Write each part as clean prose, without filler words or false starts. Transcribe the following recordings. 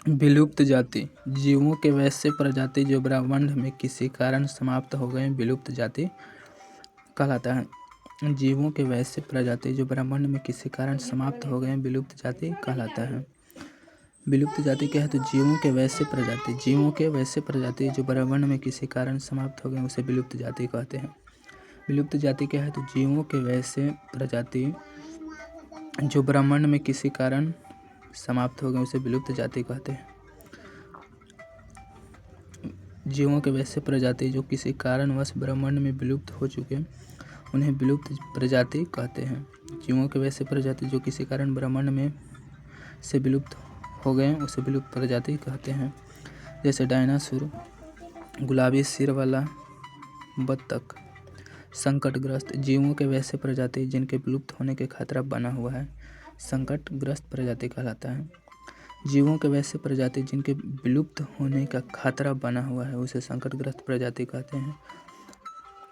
विलुप्त जाति जीवों के वैसे प्रजाति जो ब्रह्मांड में किसी कारण समाप्त हो गए विलुप्त जाति कहलाता है। जीवों के वैसे प्रजाति जो ब्रह्मांड में किसी कारण समाप्त हो गए विलुप्त जाति कहलाता है। विलुप्त जाति क्या है? तो जीवों के वैसे प्रजाति जो ब्रह्मांड में किसी कारण समाप्त हो गए उसे विलुप्त जाति कहते हैं। विलुप्त जाति क्या है? तो जीवों के वैसे प्रजाति जो ब्रह्मांड में किसी कारण समाप्त हो गए उसे विलुप्त जाति कहते हैं। जीवों के वैसे प्रजाति जो किसी कारणवश ब्रह्मांड में विलुप्त हो चुके उन्हें विलुप्त प्रजाति कहते हैं। जीवों के वैसे प्रजाति जो किसी कारण ब्रह्मांड में से विलुप्त हो गए उसे विलुप्त प्रजाति कहते हैं। जैसे डायनासोर, गुलाबी सिर वाला बत्तख। संकटग्रस्त जीवों के वैसे प्रजाति जिनके विलुप्त होने के खतरा बना हुआ है संकटग्रस्त प्रजाति कहलाता है। जीवों के वैसे प्रजाति जिनके विलुप्त होने का खतरा बना हुआ है उसे संकटग्रस्त प्रजाति कहते हैं।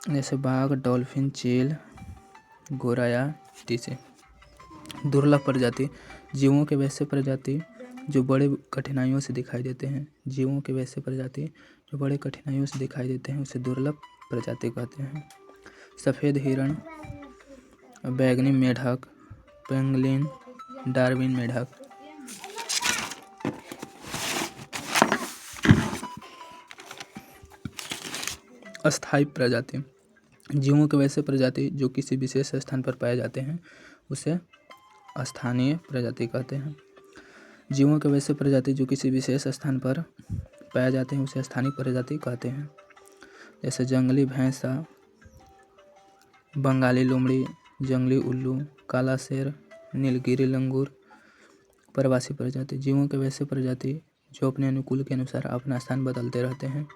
जैसे बाघ, डॉल्फिन, चील, गोराया, टीसे। दुर्लभ प्रजाति जीवों के वैसे प्रजाति जो बड़े कठिनाइयों से दिखाई देते हैं। जीवों के वैसे प्रजाति जो बड़े कठिनाइयों से दिखाई देते हैं उसे दुर्लभ प्रजाति कहते हैं। सफ़ेद हिरण, बैंगनी मेढक, पेंगुलिन, डार्विन मेढक। अस्थायी प्रजाति जीवों के वैसे प्रजाति जो किसी विशेष स्थान पर पाए जाते हैं उसे स्थानीय प्रजाति कहते हैं। जीवों के वैसे प्रजाति जो किसी विशेष स्थान पर पाए जाते हैं उसे स्थानीय प्रजाति कहते हैं। जैसे जंगली भैंसा, बंगाली लोमड़ी, जंगली उल्लू, काला शेर, नीलगिरी लंगूर। प्रवासी प्रजाति जीवों के वैसे प्रजाति जो अपने अनुकूल के अनुसार अपना स्थान बदलते रहते हैं।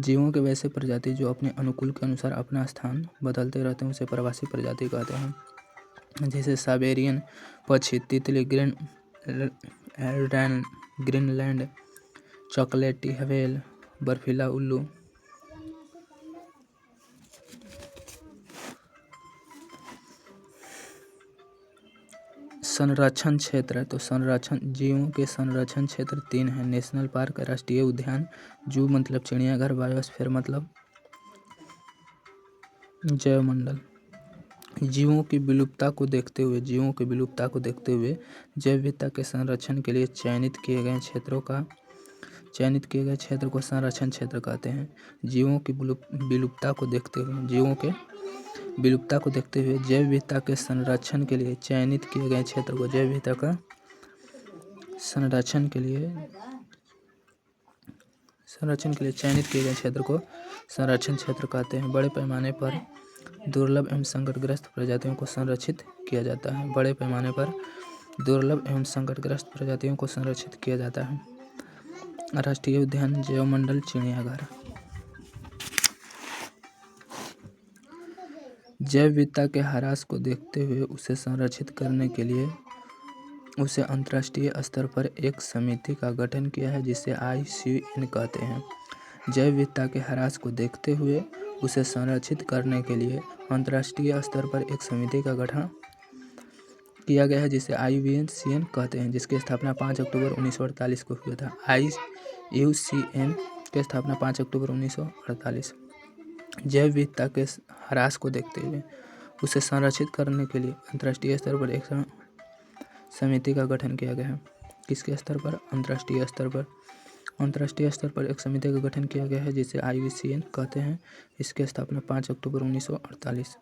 जीवों के वैसे प्रजाति जो अपने अनुकूल के अनुसार अपना स्थान बदलते रहते हैं उसे प्रवासी प्रजाति कहते हैं। जैसे साइबेरियन पक्षी, तितली, ग्रीनलैंड चॉकलेटी व्हेल, बर्फीला उल्लू। संरक्षण क्षेत्र तो जीवों के संरक्षण क्षेत्र 3 हैं। नेशनल पार्क, राष्ट्रीय उद्यान, जू मतलब चिड़ियाघर, बायोस्फीयर मतलब जैवमंडल। जीवों की विलुप्तता को देखते हुए जैव विविधता के संरक्षण के लिए चयनित किए गए क्षेत्र को संरक्षण क्षेत्र कहते हैं। जीवों की विलुप्तता को देखते हुए जैव विविधता के संरक्षण के लिए चयनित किए गए क्षेत्र को संरक्षण के लिए चयनित किए गए क्षेत्र को संरक्षण क्षेत्र कहते हैं। बड़े पैमाने पर दुर्लभ एवं संकटग्रस्त प्रजातियों को संरक्षित किया जाता है। बड़े पैमाने पर दुर्लभ एवं संकटग्रस्त प्रजातियों को संरक्षित किया जाता है। राष्ट्रीय उद्यान, जैवमंडल, चिड़ियाघर। जैव विविधता के ह्रास को देखते हुए उसे संरक्षित करने के लिए उसे अंतर्राष्ट्रीय स्तर पर एक समिति का गठन किया है जिसे IUCN कहते हैं। जैव विविधता के ह्रास को देखते हुए उसे संरक्षित करने के लिए अंतर्राष्ट्रीय स्तर पर एक समिति का गठन किया गया है जिसे IUCN कहते हैं, जिसकी स्थापना 5 अक्टूबर 1948 को हुआ था। IUCN की स्थापना 5 अक्टूबर 1948। जैव विविधता के ह्रास को देखते हुए उसे संरक्षित करने के लिए अंतर्राष्ट्रीय स्तर पर एक समिति का गठन किया गया है। किसके स्तर पर? अंतर्राष्ट्रीय स्तर पर एक समिति का गठन किया गया है जिसे IUCN कहते हैं। इसकी स्थापना 5 अक्टूबर 1948।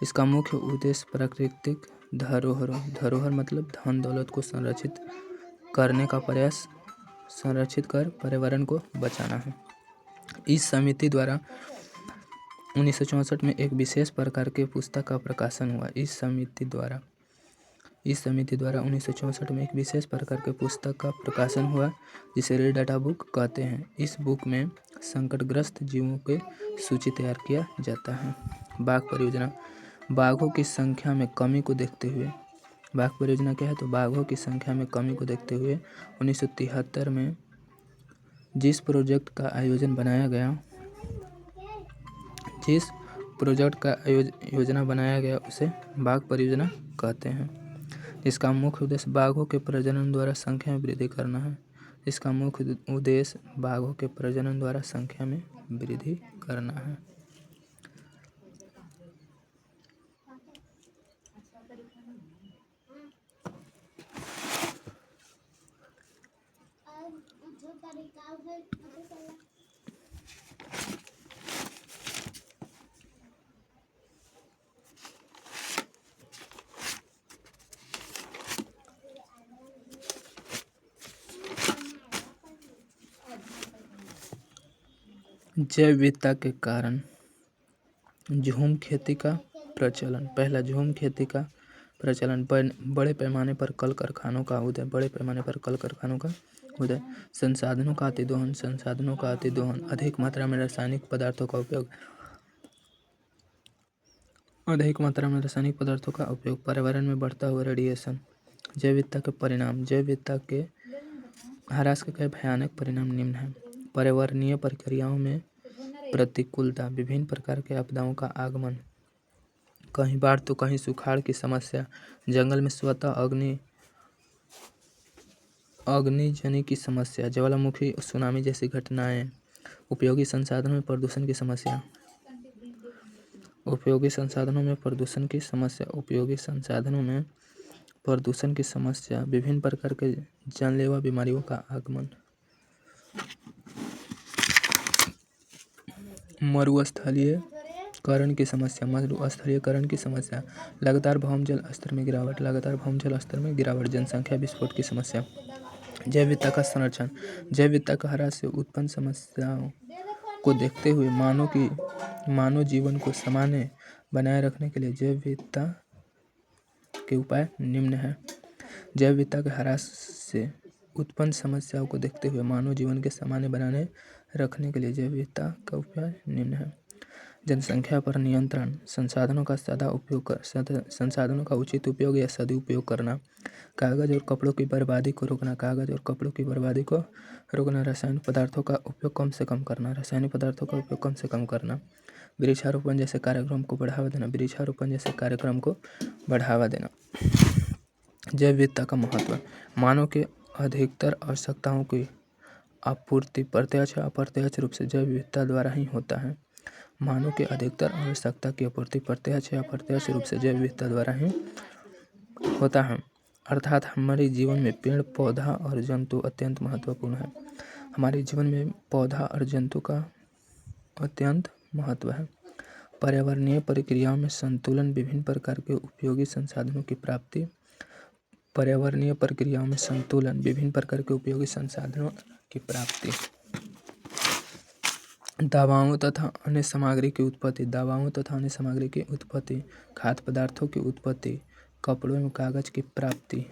इसका मुख्य उद्देश्य प्राकृतिक धरोहर मतलब धन दौलत को संरक्षित कर पर्यावरण को बचाना है। इस समिति द्वारा 1964 में एक विशेष प्रकार के पुस्तक का प्रकाशन हुआ। इस समिति द्वारा 1964 में एक विशेष प्रकार के पुस्तक का प्रकाशन हुआ जिसे रेड डाटा बुक कहते हैं। इस बुक में संकटग्रस्त जीवों की सूची तैयार किया जाता है। बाघ परियोजना बाघों की संख्या में कमी को देखते हुए बाघ परियोजना क्या है? तो बाघों की संख्या में कमी को देखते हुए 1973 में जिस प्रोजेक्ट का आयोजना बनाया गया उसे बाघ परियोजना कहते हैं। इसका मुख्य उद्देश्य बाघों के प्रजनन द्वारा संख्या में वृद्धि करना है। इसका मुख्य उद्देश्य बाघों के प्रजनन द्वारा संख्या में वृद्धि करना है। जैव विविधता के कारण झूम खेती का प्रचलन। पहला, झूम खेती का प्रचलन। बड़े पैमाने पर कल कारखानों का उदय। संसाधनों का अतिदोहन। अधिक मात्रा में रासायनिक पदार्थों का उपयोग। पर्यावरण में बढ़ता हुआ रेडिएशन। जैव विविधता के परिणाम। जैव विविधता के ह्रास के कई भयानक परिणाम निम्न हैं। पर्यावरणीय प्रक्रियाओं में प्रतिकूलता। विभिन्न प्रकार के आपदाओं का आगमन। कहीं बाढ़ तो कहीं सुखाड़ की समस्या। जंगल में स्वतः अग्निजन्य की समस्या। ज्वालामुखी, सुनामी जैसी घटनाएं। उपयोगी संसाधनों में प्रदूषण की समस्या। विभिन्न प्रकार के जानलेवा बीमारियों का आगमन। मरुस्थलीयकरण की समस्या। लगातार भौमजल स्तर में गिरावट। जनसंख्या विस्फोट की समस्या। जैव विविधता का संरक्षण। जैव विविधता का ह्रास से उत्पन्न समस्याओं को देखते हुए मानव जीवन को सामान्य बनाए रखने के लिए जैव विविधता के उपाय निम्न हैं। जैव विविधता के ह्रास से उत्पन्न समस्याओं को देखते हुए मानव जीवन के सामान्य बनाए रखने के लिए जैव विविधता का उपाय निम्न है। जनसंख्या पर नियंत्रण। संसाधनों का उचित उपयोग या सदुपयोग करना। कागज और कपड़ों की बर्बादी को रोकना। रासायनिक पदार्थों का उपयोग कम से कम करना। वृक्षारोपण जैसे कार्यक्रम को बढ़ावा देना। जैव विविधता का महत्व। मानव के अधिकतर आवश्यकताओं की आपूर्ति प्रत्यक्ष या अप्रत्यक्ष रूप से जैव विविधता द्वारा ही होता है। अर्थात हमारे जीवन में पेड़ पौधा और जंतु अत्यंत महत्वपूर्ण है। पर्यावरणीय प्रक्रियाओं में संतुलन। विभिन्न प्रकार के उपयोगी संसाधनों की प्राप्ति। दवाओं तथा अन्य सामग्री की उत्पत्ति। खाद्य पदार्थों की उत्पत्ति। कपड़ों एवं कागज की प्राप्ति।